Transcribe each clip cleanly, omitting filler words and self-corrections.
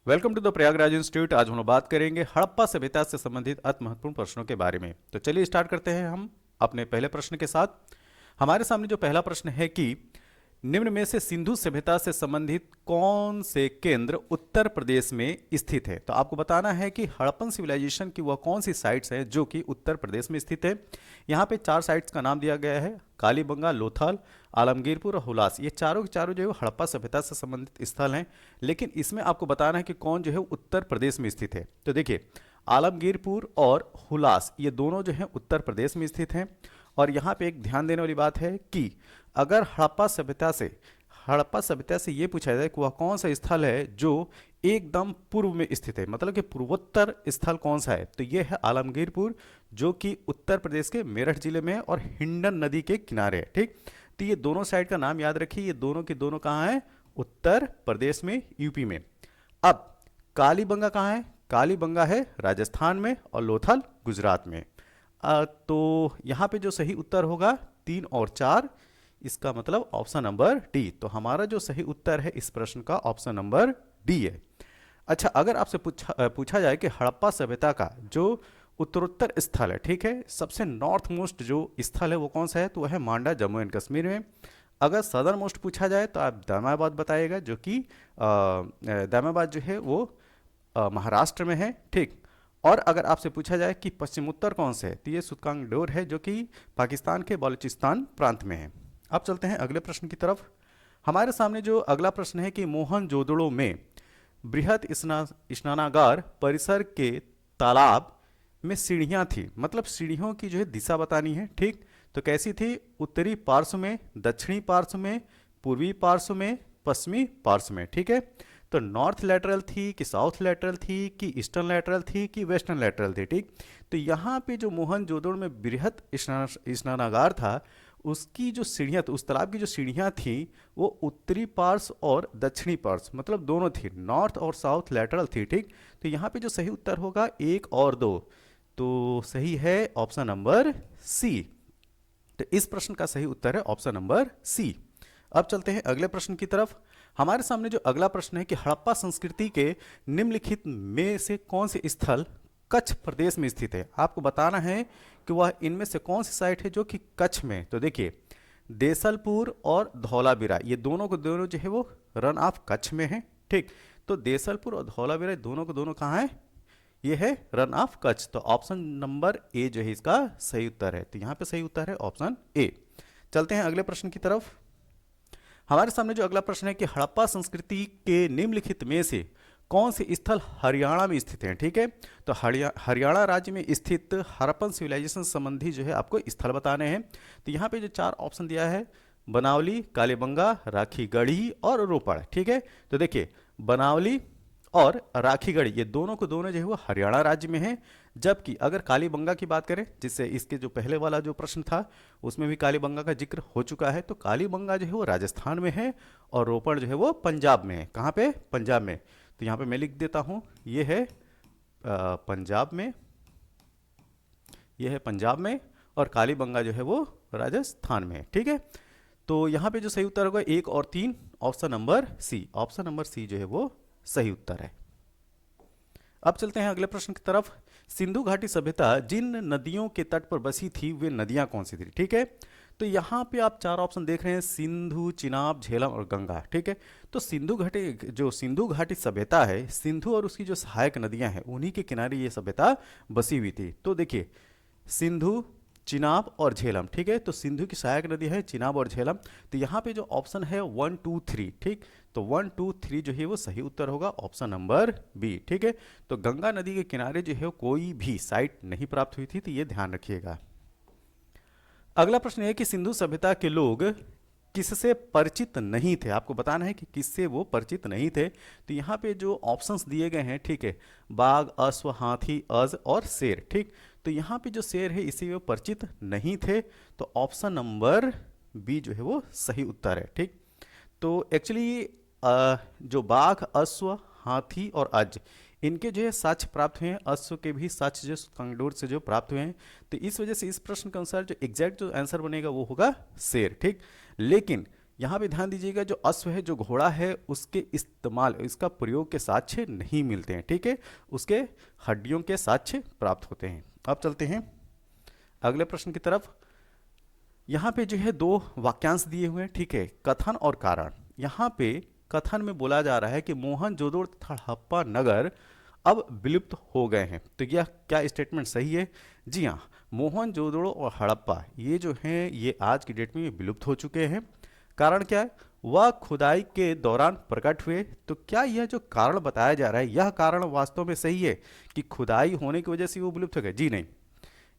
Welcome to the Prayagraj institute. आज हम लोग बात करेंगे हड़प्पा सभ्यता से संबंधित अति महत्वपूर्ण प्रश्नों के बारे में। तो चलिए स्टार्ट करते हैं हम अपने पहले प्रश्न के साथ। हमारे सामने जो पहला प्रश्न है कि निम्न में से सिंधु सभ्यता से संबंधित कौन से केंद्र उत्तर प्रदेश में स्थित है। तो आपको बताना है कि हड़प्पन सिविलाइजेशन की वह कौन सी साइट्स हैं जो कि उत्तर प्रदेश में स्थित है। यहाँ पे 4 साइट्स का नाम दिया गया है, कालीबंगा, लोथल, आलमगीरपुर और हुलास। ये चारों के चारों जो है हड़प्पा सभ्यता से संबंधित स्थल हैं, लेकिन इसमें आपको बताना है कि कौन जो है उत्तर प्रदेश में स्थित है। तो देखिए, आलमगीरपुर और हुलास ये दोनों जो है उत्तर प्रदेश में स्थित हैं। और यहाँ पे एक ध्यान देने वाली बात है कि अगर हड़प्पा सभ्यता से ये पूछा जाए कि वह कौन सा स्थल है जो एकदम पूर्व में स्थित है, मतलब कि पूर्वोत्तर स्थल कौन सा है, तो ये है आलमगीरपुर, जो कि उत्तर प्रदेश के मेरठ जिले में है और हिंडन नदी के किनारे है। ठीक, तो ये दोनों साइड का नाम याद रखिए, ये दोनों के दोनों कहाँ हैं, उत्तर प्रदेश में, यूपी में। अब कालीबंगा कहाँ है, कालीबंगा है राजस्थान में और लोथल गुजरात में। तो यहाँ पे जो सही उत्तर होगा 3 और 4, इसका मतलब ऑप्शन नंबर डी। तो हमारा जो सही उत्तर है इस प्रश्न का ऑप्शन नंबर डी है। अच्छा, अगर आपसे पूछा जाए कि हड़प्पा सभ्यता का जो उत्तरोत्तर स्थल है, ठीक है, सबसे नॉर्थ मोस्ट जो स्थल है वो कौन सा है, तो वह है मांडा, जम्मू एंड कश्मीर में। अगर सदर्न मोस्ट पूछा जाए तो आप दामाबाद बताइएगा, जो कि दामाबाद जो है वो महाराष्ट्र में है। ठीक, और अगर आपसे पूछा जाए कि पश्चिमोत्तर कौन से है, तो ये सुतकांगडोर है, जो कि पाकिस्तान के बलूचिस्तान प्रांत में है। अब चलते हैं अगले प्रश्न की तरफ। हमारे सामने जो अगला प्रश्न है कि मोहनजोदड़ो में बृहद स्नानागार परिसर के तालाब में सीढ़ियां थी, मतलब सीढ़ियों की जो है दिशा बतानी है। ठीक, तो कैसी थी, उत्तरी पार्श्व में, दक्षिणी पार्श्व में, पूर्वी पार्श्व में, पश्चिमी पार्श्व में। ठीक है, तो नॉर्थ लैटरल थी कि साउथ लैटरल थी कि ईस्टर्न लैटरल थी कि वेस्टर्न लैटरल थी। ठीक, तो यहाँ पे जो मोहनजोदड़ो में बृहद स्नानागार था, उसकी जो सीढ़ियाँ, तो उस तालाब की जो सीढ़ियाँ थी वो उत्तरी पार्श्व और दक्षिणी पार्श्व, मतलब दोनों थी, नॉर्थ और साउथ लैटरल थी। ठीक, तो यहाँ पे जो सही उत्तर होगा 1 और 2, तो सही है ऑप्शन नंबर सी। तो इस प्रश्न का सही उत्तर है ऑप्शन नंबर सी। अब चलते हैं अगले प्रश्न की तरफ। हमारे सामने जो अगला प्रश्न है कि हड़प्पा संस्कृति के निम्नलिखित में से कौन से स्थल कच्छ प्रदेश में स्थित है। आपको बताना है कि वह इनमें से कौन सी साइट है जो कि कच्छ में। तो देखिए, देसलपुर और धौलावीरा ये दोनों को दोनों जो है वो रन ऑफ कच्छ में है। ठीक, तो देसलपुर और धौलावीरा दोनों को दोनों कहाँ है, ये है रन ऑफ कच्छ। तो ऑप्शन नंबर ए जो है इसका सही उत्तर है। तो यहाँ पे सही उत्तर है ऑप्शन ए। चलते हैं अगले प्रश्न की तरफ। हमारे सामने जो अगला प्रश्न है कि हड़प्पा संस्कृति के निम्नलिखित में से कौन से स्थल हरियाणा में स्थित हैं। ठीक है, तो हरियाणा राज्य में स्थित हड़प्पन सिविलाइजेशन संबंधी जो है आपको स्थल बताने हैं। तो यहाँ पे जो 4 ऑप्शन दिया है, बनावली, कालीबंगा, राखीगढ़ी और रोपड़। ठीक है, तो देखिए, बनावली और राखीगढ़ी ये दोनों को दोनों जो है वो हरियाणा राज्य में है। जबकि अगर कालीबंगा की बात करें, जिससे इसके जो पहले वाला जो प्रश्न था उसमें भी कालीबंगा का जिक्र हो चुका है, तो कालीबंगा जो है वो राजस्थान में है और रोपड़ जो है वो पंजाब में है। कहाँ पे, पंजाब में। तो यहाँ पे मैं लिख देता हूँ, ये है पंजाब में, ये है पंजाब में, और कालीबंगा जो है वो राजस्थान में है। ठीक है, तो यहाँ पे जो सही उत्तर होगा 1 और 3, option number C. Option number C जो है वो सही उत्तर है। अब चलते हैं अगले प्रश्न की तरफ। सिंधु घाटी सभ्यता जिन नदियों के तट पर बसी थी वे नदियां कौन सी थी। ठीक है, तो यहाँ पे आप 4 ऑप्शन देख रहे हैं, सिंधु, चिनाब, झेलम और गंगा। ठीक है, तो सिंधु घाटी सभ्यता है, सिंधु और उसकी जो सहायक नदियां हैं उन्हीं के किनारे ये सभ्यता बसी हुई थी। तो देखिए, सिंधु, चिनाब और झेलम। ठीक है, तो सिंधु की सहायक नदी है चिनाब और झेलम। तो यहाँ पे जो ऑप्शन है 1 2 3, ठीक, तो 1 2 3 जो है वो सही उत्तर होगा ऑप्शन नंबर बी। ठीक है, तो गंगा नदी के किनारे जो है कोई भी साइट नहीं प्राप्त हुई थी, तो ये ध्यान रखिएगा। अगला प्रश्न है कि सिंधु सभ्यता के लोग किससे परिचित नहीं थे। आपको बताना है कि किससे वो परिचित नहीं थे। तो यहाँ पे जो ऑप्शंस दिए गए हैं, ठीक है, बाघ, अश्व, हाथी, अज और शेर। ठीक, तो यहाँ पे जो शेर है इसी वो परिचित नहीं थे, तो ऑप्शन नंबर बी जो है वो सही उत्तर है। ठीक, तो एक्चुअली जो बाघ, अश्व, हाथी और अज इनके जो है साक्ष्य प्राप्त हुए हैं, अश्व के भी साक्ष्य जो कंगडोर से जो प्राप्त हुए हैं। तो इस वजह से इस प्रश्न के अनुसार जो एग्जैक्ट जो आंसर बनेगा वो होगा शेर। ठीक, लेकिन यहाँ पे ध्यान दीजिएगा, जो अश्व है, जो घोड़ा है, उसके इस्तेमाल, इसका प्रयोग के साक्ष्य नहीं मिलते हैं, ठीक है, उसके हड्डियों के साक्ष्य प्राप्त होते हैं। अब चलते हैं अगले प्रश्न की तरफ। यहाँ पे जो है दो वाक्यांश दिए हुए हैं, ठीक है, कथन और कारण। यहाँ पे कथन में बोला जा रहा है कि मोहनजोदड़ो तथा हड़प्पा नगर अब विलुप्त हो गए हैं। तो यह क्या स्टेटमेंट सही है? जी हाँ, मोहनजोदड़ो और हड़प्पा ये जो हैं ये आज की डेट में विलुप्त हो चुके हैं। कारण क्या है? वह खुदाई के दौरान प्रकट हुए। तो क्या यह जो कारण बताया जा रहा है, यह कारण वास्तव में सही है कि खुदाई होने की वजह से वो विलुप्त हो गए? जी नहीं,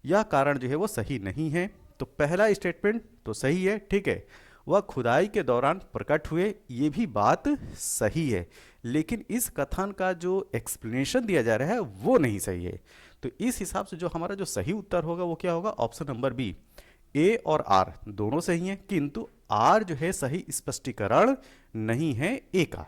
यह कारण जो है वो सही नहीं है। तो पहला स्टेटमेंट तो सही है, ठीक है, वह खुदाई के दौरान प्रकट हुए, ये भी बात सही है, लेकिन इस कथन का जो एक्सप्लेनेशन दिया जा रहा है वो नहीं सही है। तो इस हिसाब से जो हमारा जो सही उत्तर होगा वो क्या होगा? Option number B. ए और आर दोनों सही हैं, किंतु आर जो है सही स्पष्टीकरण नहीं है ए का।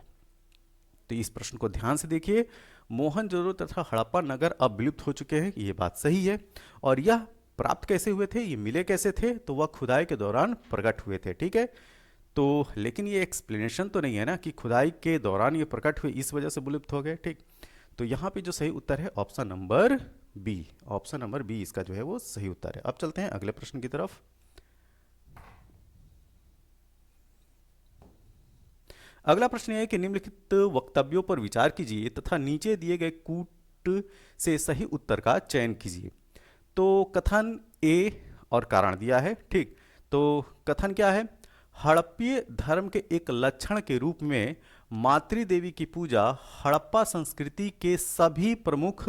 तो इस प्रश्न को ध्यान से देखिए, मोहनजोदड़ो तथा हड़प्पा नगर अब विलुप्त हो चुके हैं, ये बात सही है। और यह प्राप्त कैसे हुए थे, ये मिले कैसे थे? तो वह खुदाई के दौरान प्रकट हुए थे, ठीक है। तो लेकिन ये एक्सप्लेनेशन तो नहीं है ना कि खुदाई के दौरान ये प्रकट हुए इस वजह से विलुप्त हो गए, ठीक। तो यहाँ पे जो सही उत्तर है option number B, option number B इसका जो है वो सही उत्तर है। अब चलते हैं अगले प्रश्न की तरफ। अगला प्रश्न यह है कि निम्नलिखित वक्तव्यों पर विचार कीजिए तथा नीचे दिए गए कूट से सही उत्तर का चयन कीजिए। तो कथन ए और कारण दिया है, ठीक। तो कथन क्या है? हड़प्पीय धर्म के एक लक्षण के रूप में मातृदेवी की पूजा हड़प्पा संस्कृति के सभी प्रमुख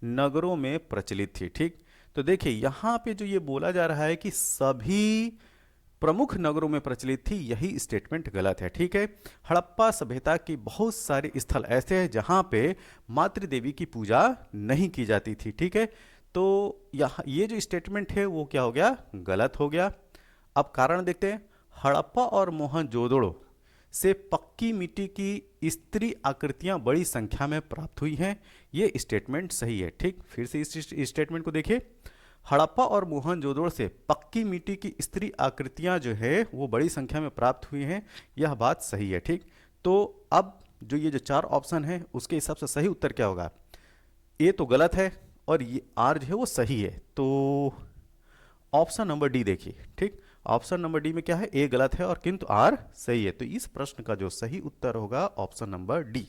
नगरों में प्रचलित थी, ठीक। तो देखिए यहाँ पे जो ये बोला जा रहा है कि सभी प्रमुख नगरों में प्रचलित थी, यही स्टेटमेंट गलत है, ठीक है। हड़प्पा सभ्यता की बहुत सारे स्थल ऐसे हैं जहां पे मातृदेवी की पूजा नहीं की जाती थी, ठीक है। तो यहाँ ये जो स्टेटमेंट है वो क्या हो गया? गलत हो गया। अब कारण देखते हैं। हड़प्पा और मोहनजोदड़ो से पक्की मिट्टी की स्त्री आकृतियां बड़ी संख्या में प्राप्त हुई हैं, ये स्टेटमेंट सही है, ठीक। फिर से इस स्टेटमेंट को देखिए, हड़प्पा और मोहनजोदड़ो से पक्की मिट्टी की स्त्री आकृतियां जो है वो बड़ी संख्या में प्राप्त हुई हैं, यह बात सही है, ठीक। तो अब जो ये जो चार ऑप्शन है उसके हिसाब से सही उत्तर क्या होगा? ए तो गलत है और ये आर जो है वो सही है। तो ऑप्शन नंबर डी देखिए, ठीक। ऑप्शन नंबर डी में क्या है? ए गलत है और किंतु आर सही है। तो इस प्रश्न का जो सही उत्तर होगा ऑप्शन नंबर डी।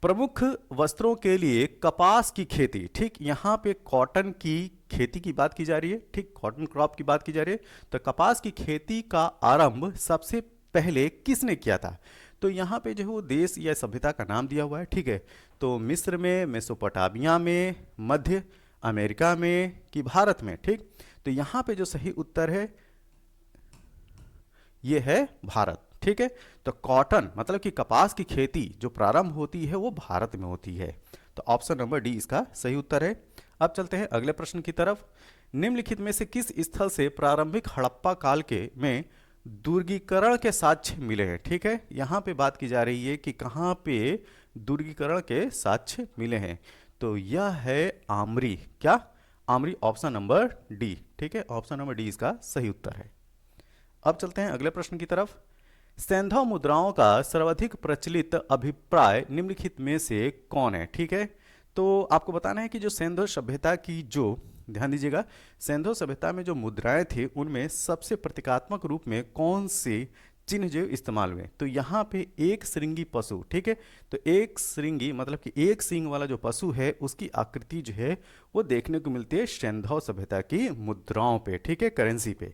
प्रमुख वस्त्रों के लिए कपास की खेती, ठीक। यहाँ पे कॉटन की खेती की बात की जा रही है, ठीक, कॉटन क्रॉप की बात की जा रही है। तो कपास की खेती का आरंभ सबसे पहले किसने किया था? तो यहाँ पे जो है वो देश या सभ्यता का नाम दिया हुआ है, ठीक है। तो मिस्र में, मेसोपोटामिया में, मध्य अमेरिका में कि भारत में, ठीक। तो यहाँ पे जो सही उत्तर है ये है भारत, ठीक है। तो कॉटन मतलब कि कपास की खेती जो प्रारंभ होती है वो भारत में होती है। तो ऑप्शन नंबर डी इसका सही उत्तर है। अब चलते हैं अगले प्रश्न की तरफ। निम्नलिखित में से किस स्थल से प्रारंभिक हड़प्पा काल के में दुर्गीकरण के साक्ष्य मिले हैं? ठीक है, यहाँ पे बात की जा रही है कि कहाँ पे दुर्गीकरण के साक्ष्य मिले हैं। तो यह है आमरी, क्या आमरी, ऑप्शन नंबर डी, ठीक है, ऑप्शन नंबर डी इसका सही उत्तर है। अब चलते हैं अगले प्रश्न की तरफ। सैंधव मुद्राओं का सर्वाधिक प्रचलित अभिप्राय निम्नलिखित में से कौन है? ठीक है, तो आपको बताना है कि जो सैंधव सभ्यता की जो, ध्यान दीजिएगा, सैंधव सभ्यता में जो मुद्राएं थी उनमें सबसे प्रतीकात्मक रूप में कौन से चिन्ह जो इस्तेमाल हुए? तो यहाँ पे एक श्रृंगी पशु, ठीक है, तो एक श्रृंगी मतलब कि एक सींग वाला जो पशु है उसकी आकृति जो है वो देखने को मिलती है सैंधव सभ्यता की मुद्राओं पे, ठीक है, करेंसी पे।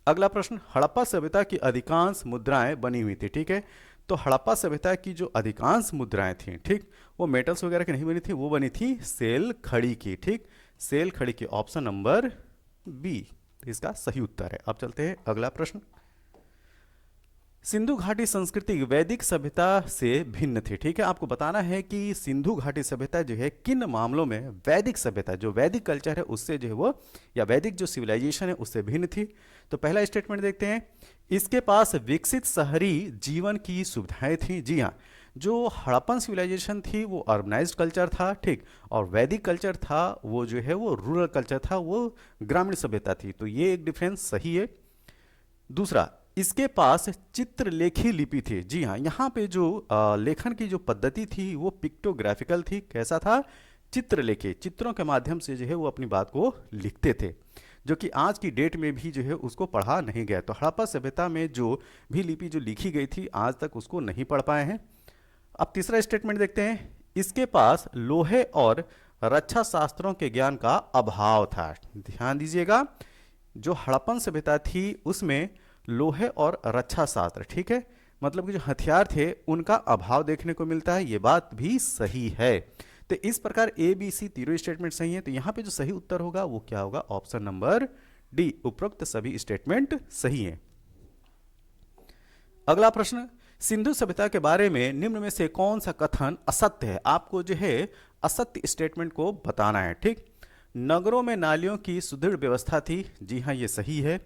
अगला प्रश्न, हड़प्पा सभ्यता की अधिकांश मुद्राएं बनी हुई थी, ठीक है, तो हड़प्पा सभ्यता की जो अधिकांश मुद्राएं थी, ठीक, वो मेटल्स वगैरह की नहीं बनी थी, वो बनी थी सेल खड़ी की, ठीक, सेल खड़ी की, ऑप्शन नंबर बी इसका सही उत्तर है। अब चलते हैं अगला प्रश्न। सिंधु घाटी संस्कृति वैदिक सभ्यता से भिन्न थी, ठीक है, आपको बताना है कि सिंधु घाटी सभ्यता जो है किन मामलों में वैदिक सभ्यता, जो वैदिक कल्चर है उससे जो है वो, या वैदिक जो सिविलाइजेशन है उससे भिन्न थी। तो पहला स्टेटमेंट देखते हैं, इसके पास विकसित शहरी जीवन की सुविधाएं थी। जी हाँ, जो हड़प्पन सिविलाइजेशन थी वो अर्बनाइज्ड कल्चर था, ठीक, और वैदिक कल्चर था वो जो है वो रूरल कल्चर था, वो ग्रामीण सभ्यता थी। तो ये एक डिफरेंस सही है। दूसरा, इसके पास चित्रलेखी लिपि थी। जी हाँ, यहाँ पे जो लेखन की जो पद्धति थी वो पिक्टोग्राफिकल थी। कैसा था? चित्रलेखी, चित्रों के माध्यम से जो है वो अपनी बात को लिखते थे, जो कि आज की डेट में भी जो है उसको पढ़ा नहीं गया। तो हड़प्पा सभ्यता में जो भी लिपि जो लिखी गई थी आज तक उसको नहीं पढ़ पाए हैं। अब तीसरा स्टेटमेंट देखते हैं। इसके पास लोहे और रक्षा शास्त्रों के ज्ञान का अभाव था। ध्यान दीजिएगा, जो हड़प्पन सभ्यता थी उसमें लोहे और रक्षा शास्त्र, ठीक है, मतलब कि जो हथियार थे उनका अभाव देखने को मिलता है। ये बात भी सही है। तो इस प्रकार ए बी सी तीनों स्टेटमेंट सही है। तो यहां पे जो सही उत्तर होगा वो क्या होगा? ऑप्शन नंबर डी, उपरोक्त सभी स्टेटमेंट सही हैं। अगला प्रश्न, सिंधु सभ्यता के बारे में निम्न में से कौन सा कथन असत्य है? आपको जो है असत्य स्टेटमेंट को बताना है, ठीक। नगरों में नालियों की सुदृढ़ व्यवस्था थी। जी हाँ, ये सही है।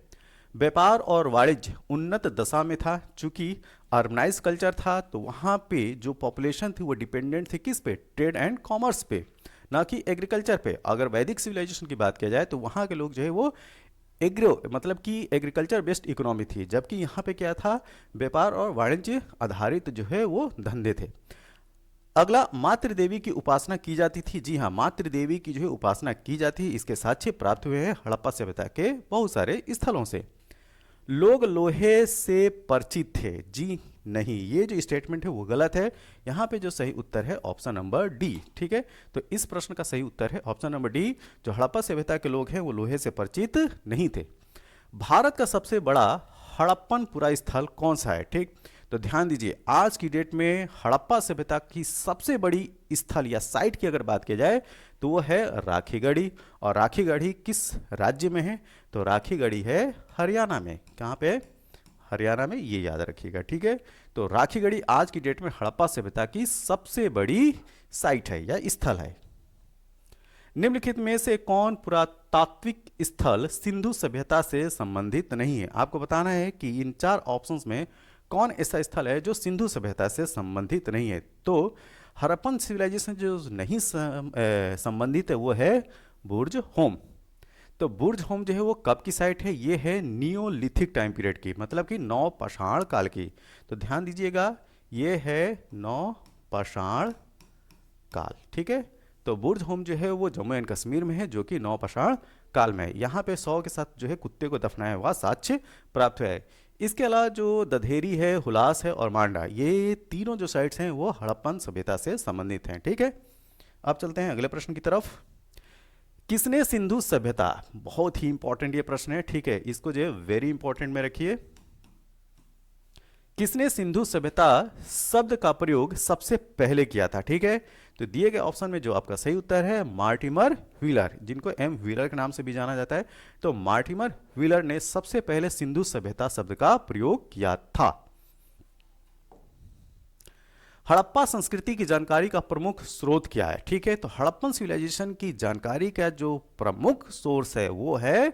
व्यापार और वाणिज्य उन्नत दशा में था। चूंकि अर्बनाइज कल्चर था तो वहाँ पे जो पॉपुलेशन थी वो डिपेंडेंट थी किस पे? ट्रेड एंड कॉमर्स पे, ना कि एग्रीकल्चर पे। अगर वैदिक सिविलाइजेशन की बात किया जाए तो वहाँ के लोग जो है वो एग्रो मतलब कि एग्रीकल्चर बेस्ड इकोनॉमी थी, जबकि यहाँ पे क्या था? व्यापार और वाणिज्य आधारित जो है वो धंधे थे। अगला, मातृ देवी की उपासना की जाती थी। जी हाँ, मातृ देवी की जो है उपासना की जाती है। इसके साक्ष्य प्राप्त हुए हैं हड़प्पा सभ्यता के बहुत सारे स्थलों से। लोग लोहे से परिचित थे। जी नहीं, ये जो स्टेटमेंट है वो गलत है। यहाँ पे जो सही उत्तर है ऑप्शन नंबर डी, ठीक है। तो इस प्रश्न का सही उत्तर है ऑप्शन नंबर डी। जो हड़प्पा सभ्यता के लोग हैं वो लोहे से परिचित नहीं थे। भारत का सबसे बड़ा हड़प्पन पुरा स्थल कौन सा है? ठीक, तो ध्यान दीजिए, आज की डेट में हड़प्पा सभ्यता की सबसे बड़ी स्थल या साइट की अगर बात की जाए तो वो है राखीगढ़ी। और राखीगढ़ी किस राज्य में है? तो राखीगढ़ी है हरियाणा में। कहाँ पे? हरियाणा में, ये याद रखिएगा, ठीक है। तो राखीगढ़ी आज की डेट में हड़प्पा सभ्यता की सबसे बड़ी साइट है या स्थल है। निम्नलिखित में से कौन पुरातात्विक स्थल सिंधु सभ्यता से संबंधित नहीं है? आपको बताना है कि इन चार ऑप्शंस में कौन ऐसा स्थल है जो सिंधु सभ्यता से संबंधित नहीं है। तो हड़प्पन सिविलाइजेशन जो नहीं संबंधित है वो है बुर्ज होम। तो बुर्ज होम जो है वो कब की साइट है? ये है नियोलिथिक टाइम पीरियड की, मतलब कि नवपाषाण काल की। तो ध्यान दीजिएगा, ये है नवपाषाण काल, ठीक है। तो बुर्ज होम जो है वो जम्मू एंड कश्मीर में है, जो कि नवपाषाण काल में है। यहाँ पे 100 के साथ जो है कुत्ते को दफनाया हुआ साक्ष्य प्राप्त हुआ है। इसके अलावा जो दधेरी है, हुलास है और मांडा, ये तीनों जो साइट्स हैं वो हड़प्पन सभ्यता से संबंधित हैं, ठीक है। अब चलते हैं अगले प्रश्न की तरफ। किसने सिंधु सभ्यता, बहुत ही इंपॉर्टेंट ये प्रश्न है, ठीक है, इसको जो है वेरी इंपॉर्टेंट में रखिए। किसने सिंधु सभ्यता शब्द का प्रयोग सबसे पहले किया था? ठीक है, तो दिए गए ऑप्शन में जो आपका सही उत्तर है मार्टिमर व्हीलर, जिनको एम व्हीलर के नाम से भी जाना जाता है। तो मार्टिमर व्हीलर ने सबसे पहले सिंधु सभ्यता शब्द का प्रयोग किया था। हड़प्पा संस्कृति की जानकारी का प्रमुख स्रोत क्या है? ठीक है, तो हड़प्पन सिविलाइजेशन की जानकारी का जो प्रमुख सोर्स है वो है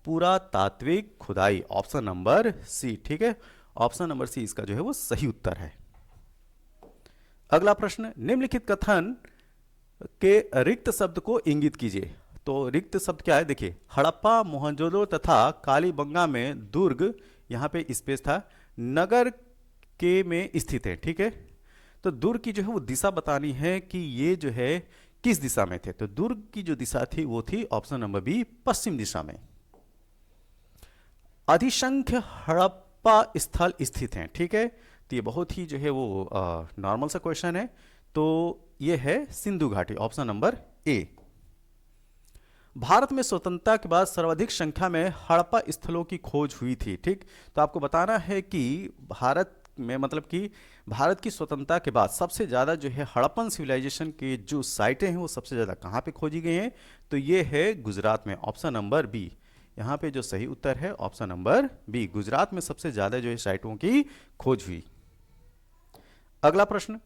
पुरातात्विक खुदाई, ऑप्शन नंबर सी, ठीक है। ऑप्शन नंबर सी इसका जो है वो सही उत्तर है। अगला प्रश्न, निम्नलिखित कथन के रिक्त शब्द को इंगित कीजिए। तो रिक्त शब्द क्या है? देखिए, हड़प्पा, मोहनजोदड़ो तथा कालीबंगा में दुर्ग, यहां पे स्पेस था, नगर के में स्थित है, ठीक है। तो दुर्ग की जो है वो दिशा बतानी है कि ये जो है किस दिशा में थे। तो दुर्ग की जो दिशा थी वो थी ऑप्शन नंबर बी, पश्चिम दिशा में। अधिसंख्य हड़प्पा स्थल स्थित हैं, ठीक है। तो ये बहुत ही जो है वो नॉर्मल सा क्वेश्चन है। तो ये है सिंधु घाटी, ऑप्शन नंबर ए। भारत में स्वतंत्रता के बाद सर्वाधिक संख्या में हड़प्पा स्थलों की खोज हुई थी, ठीक। तो आपको बताना है कि भारत में, मतलब कि भारत की स्वतंत्रता के बाद सबसे ज़्यादा जो है हड़प्पन सिविलाइजेशन की जो साइटें हैं वो सबसे ज़्यादा कहाँ पे खोजी गई हैं? तो ये है गुजरात में, ऑप्शन नंबर बी। यहाँ पे जो सही उत्तर है ऑप्शन नंबर बी, गुजरात में सबसे ज़्यादा जो है साइटों की खोज हुई। अगला प्रश्न,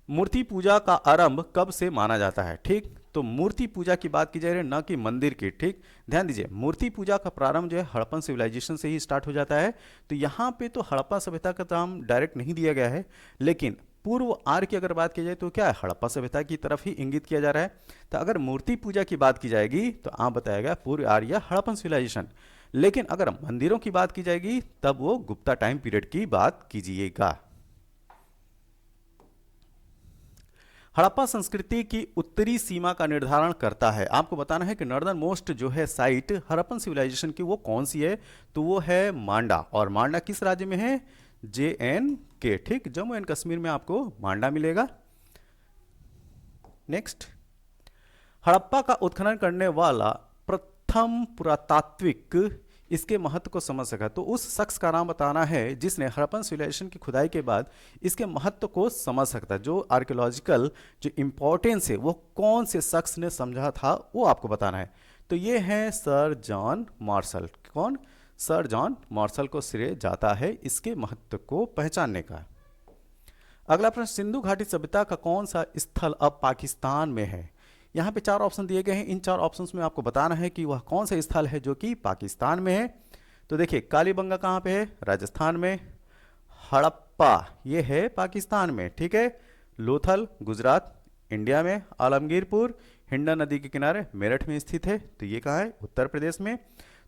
मूर्ति पूजा का आरंभ कब से माना जाता है? ठीक, तो मूर्ति पूजा की बात की जा रही है, न कि मंदिर की, ठीक। ध्यान दीजिए, मूर्ति पूजा का प्रारंभ जो है हड़प्पन सिविलाइजेशन से ही स्टार्ट हो जाता है। तो यहाँ पे तो हड़प्पा सभ्यता का नाम डायरेक्ट नहीं दिया गया है, लेकिन पूर्व आर्य की अगर बात की जाए तो क्या है, हड़प्पा सभ्यता की तरफ ही इंगित किया जा रहा है। तो अगर मूर्ति पूजा की बात की जाएगी तो आप बताएगा पूर्व आर्य या हड़प्पन सिविलाइजेशन। लेकिन अगर मंदिरों की बात की जाएगी तब वो गुप्ता टाइम पीरियड की बात कीजिएगा। हड़प्पा संस्कृति की उत्तरी सीमा का निर्धारण करता है। आपको बताना है कि नॉर्दर्न मोस्ट जो है साइट हड़प्पन सिविलाइजेशन की वो कौन सी है, तो वो है मांडा। और मांडा किस राज्य में है, JNK, ठीक, जम्मू एंड कश्मीर में आपको मांडा मिलेगा। नेक्स्ट, हड़प्पा का उत्खनन करने वाला प्रथम पुरातात्विक इसके महत्व को समझ सका। तो उस शख्स का नाम बताना है जिसने हड़प्पन सिविलाइजेशन की खुदाई के बाद इसके महत्व को समझ सकता है। जो आर्कियोलॉजिकल जो इंपॉर्टेंस है वो कौन से शख्स ने समझा था वो आपको बताना है। तो ये है सर जॉन मार्शल। कौन, सर जॉन मार्शल को श्रेय जाता है इसके महत्व को पहचानने का। अगला प्रश्न, सिंधु घाटी सभ्यता का कौन सा स्थल अब पाकिस्तान में है। यहाँ पे 4 ऑप्शन दिए गए हैं। इन 4 ऑप्शंस में आपको बताना है कि वह कौन सा स्थल है जो कि पाकिस्तान में है। तो देखिए, कालीबंगा कहाँ पे है, राजस्थान में। हड़प्पा ये है पाकिस्तान में, ठीक है। लोथल गुजरात इंडिया में। आलमगीरपुर हिंडा नदी के किनारे मेरठ में स्थित है, तो ये कहाँ है, उत्तर प्रदेश में।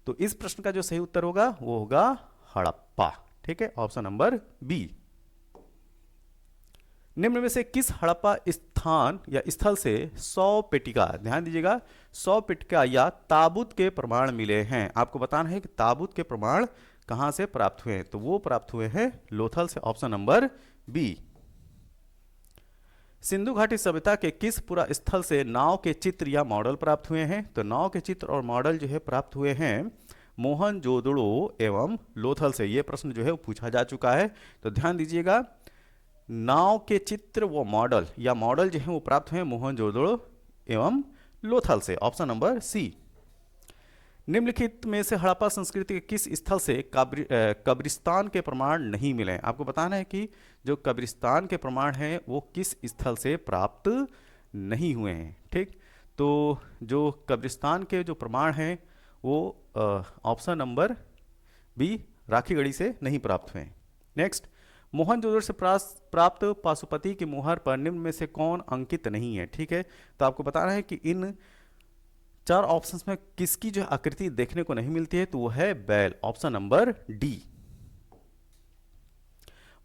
तो इस प्रश्न का जो सही उत्तर होगा वो होगा हड़प्पा, ठीक है, ऑप्शन नंबर बी। निम्न में से किस हड़प्पा स्थान या स्थल से 100 पेटिका, ध्यान दीजिएगा, 100 पेटिका या ताबूत के प्रमाण मिले हैं। आपको बताना है कि ताबूत के प्रमाण कहां से प्राप्त हुए हैं, तो वो प्राप्त हुए हैं लोथल से, ऑप्शन नंबर बी। सिंधु घाटी सभ्यता के किस पुरा स्थल से नाव के चित्र या मॉडल प्राप्त हुए हैं। तो नाव के चित्र और मॉडल जो है प्राप्त हुए हैं मोहनजोदड़ो एवं लोथल से। ये प्रश्न जो है वो पूछा जा चुका है, तो ध्यान दीजिएगा, नाव के चित्र व मॉडल या मॉडल जो है वो प्राप्त हुए मोहनजोदड़ो एवं लोथल से, ऑप्शन नंबर सी। निम्नलिखित में से हड़प्पा संस्कृति के किस स्थल से कब्रिस्तान के प्रमाण नहीं मिले। आपको बताना है कि जो कब्रिस्तान के प्रमाण हैं वो किस स्थल से प्राप्त नहीं हुए हैं, ठीक। तो जो कब्रिस्तान के जो प्रमाण हैं वो ऑप्शन नंबर बी राखीगढ़ी से नहीं प्राप्त हुए। नेक्स्ट, मोहनजोदड़ो से प्राप्त पाशुपति की मुहर पर निम्न में से कौन अंकित नहीं है, ठीक है। तो आपको बताना है कि इन 4 ऑप्शंस में किसकी जो आकृति देखने को नहीं मिलती है, तो वो है बैल, ऑप्शन नंबर डी।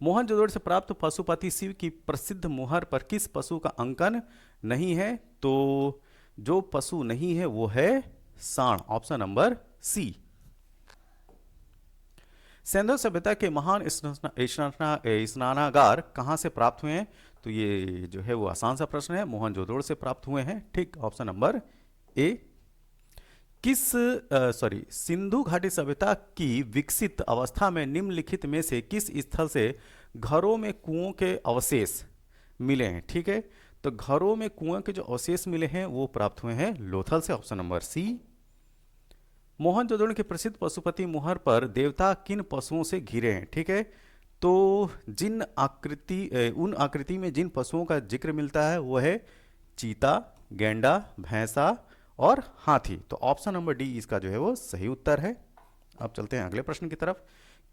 मोहनजोदड़ो से प्राप्त पशुपति शिव की प्रसिद्ध मुहर पर किस पशु का अंकन नहीं है, तो जो पशु नहीं है वो है सांड, ऑप्शन नंबर सी। सिंधु सभ्यता के महान स्नानागार कहां से प्राप्त हुए हैं, तो ये जो है वो आसान सा प्रश्न है, मोहनजोदड़ो से प्राप्त हुए हैं, ठीक, ऑप्शन नंबर ए। सिंधु घाटी सभ्यता की विकसित अवस्था में निम्नलिखित में से किस स्थल से घरों में कुओं के अवशेष मिले हैं, ठीक है। तो घरों में कुओं के जो अवशेष मिले हैं वो प्राप्त हुए हैं लोथल से, ऑप्शन नंबर सी। मोहनजोदड़ो के प्रसिद्ध पशुपति मुहर पर देवता किन पशुओं से घिरे हैं, ठीक है। तो उन आकृति में जिन पशुओं का जिक्र मिलता है वो है चीता, गैंडा, भैंसा और हाथी। तो ऑप्शन नंबर डी इसका जो है वो सही उत्तर है। अब चलते हैं अगले प्रश्न की तरफ।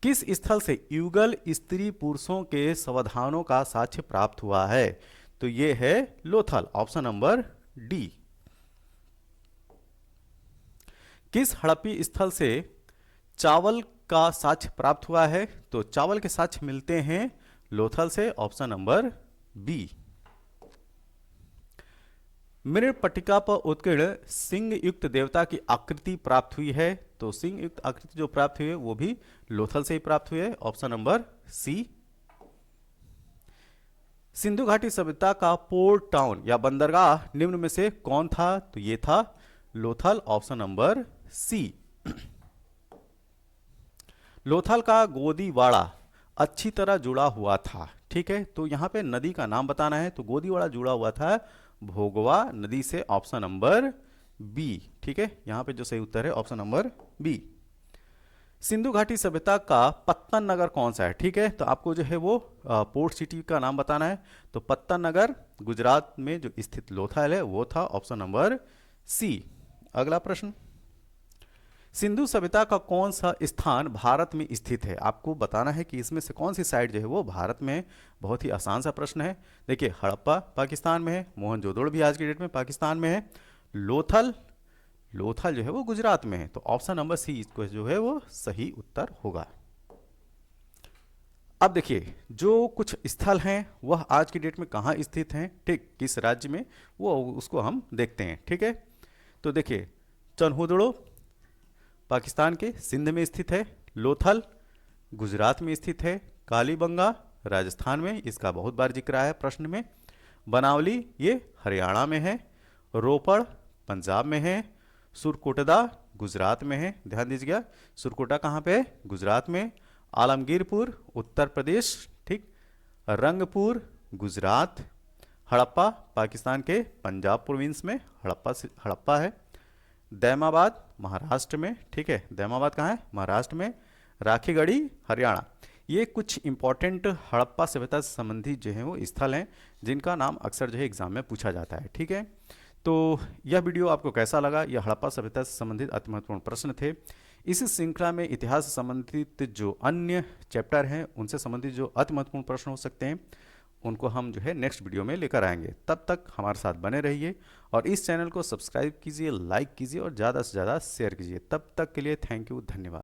किस स्थल से युगल स्त्री पुरुषों के समाधानों का साक्ष्य प्राप्त हुआ है, तो ये है लोथल, ऑप्शन नंबर डी। किस हड़प्पी स्थल से चावल का साक्ष्य प्राप्त हुआ है, तो चावल के साक्ष्य मिलते हैं लोथल से, ऑप्शन नंबर बी। मृणपट्टिका पर उत्कीर्ण सिंह युक्त देवता की आकृति प्राप्त हुई है, तो सिंह युक्त आकृति जो प्राप्त हुई है वो भी लोथल से ही प्राप्त हुई है, ऑप्शन नंबर सी। सिंधु घाटी सभ्यता का पोर्ट टाउन या बंदरगाह निम्न में से कौन था, तो ये था Lothal, option number C. Lothal का गोदीवाड़ा अच्छी तरह जुड़ा हुआ था, ठीक है। तो यहां पे नदी का नाम बताना है, तो गोदीवाड़ा जुड़ा हुआ था भोगवा नदी से, ऑप्शन नंबर बी, ठीक है। यहां पे जो सही उत्तर है ऑप्शन नंबर बी। सिंधु घाटी सभ्यता का पत्तन नगर कौन सा है, ठीक है। तो आपको जो है वो पोर्ट सिटी का नाम बताना है, तो पत्तन नगर गुजरात में जो स्थित लोथल है वो था, ऑप्शन नंबर सी। अगला प्रश्न, सिंधु सभ्यता का कौन सा स्थान भारत में स्थित है? आपको बताना है कि इसमें से कौन सी साइड जो है वो भारत में है। बहुत ही आसान सा प्रश्न है। देखिए, हड़प्पा पाकिस्तान में है, मोहनजोदड़ो भी आज की डेट में पाकिस्तान में है, लोथल लोथल जो है वो गुजरात में है। तो ऑप्शन नंबर सी इसको जो है वो सही उत्तर होगा। अब देखिए, जो कुछ स्थल हैं वह आज की डेट में कहाँ स्थित हैं, ठीक, किस राज्य में, वो उसको हम देखते हैं। ठीक है, तो देखिए, चनहुदड़ो पाकिस्तान के सिंध में स्थित है, लोथल गुजरात में स्थित है, कालीबंगा राजस्थान में, इसका बहुत बार जिक्र आया है प्रश्न में, बनावली ये हरियाणा में है, रोपड़ पंजाब में है, सुरकोटदा गुजरात में है। ध्यान दीजिएगा, सुरकोटा कहाँ पे है? गुजरात में। आलमगीरपुर उत्तर प्रदेश, ठीक, रंगपुर गुजरात, हड़प्पा पाकिस्तान के पंजाब प्रोविंस में हड़प्पा है, दैमाबाद महाराष्ट्र में, ठीक है, दैमाबाद कहाँ है? महाराष्ट्र में, राखीगढ़ी हरियाणा। ये कुछ इंपॉर्टेंट हड़प्पा सभ्यता से संबंधित जो है वो स्थल हैं जिनका नाम अक्सर जो है एग्जाम में पूछा जाता है। ठीक है, तो यह वीडियो आपको कैसा लगा? यह हड़प्पा सभ्यता से संबंधित अति महत्वपूर्ण प्रश्न थे। इस श्रृंखला में इतिहास से संबंधित जो अन्य चैप्टर हैं उनसे संबंधित जो अति महत्वपूर्ण प्रश्न हो सकते हैं उनको हम जो है नेक्स्ट वीडियो में लेकर आएंगे। तब तक हमारे साथ बने रहिए और इस चैनल को सब्सक्राइब कीजिए, लाइक कीजिए और ज़्यादा से ज़्यादा शेयर कीजिए। तब तक के लिए थैंक यू, धन्यवाद।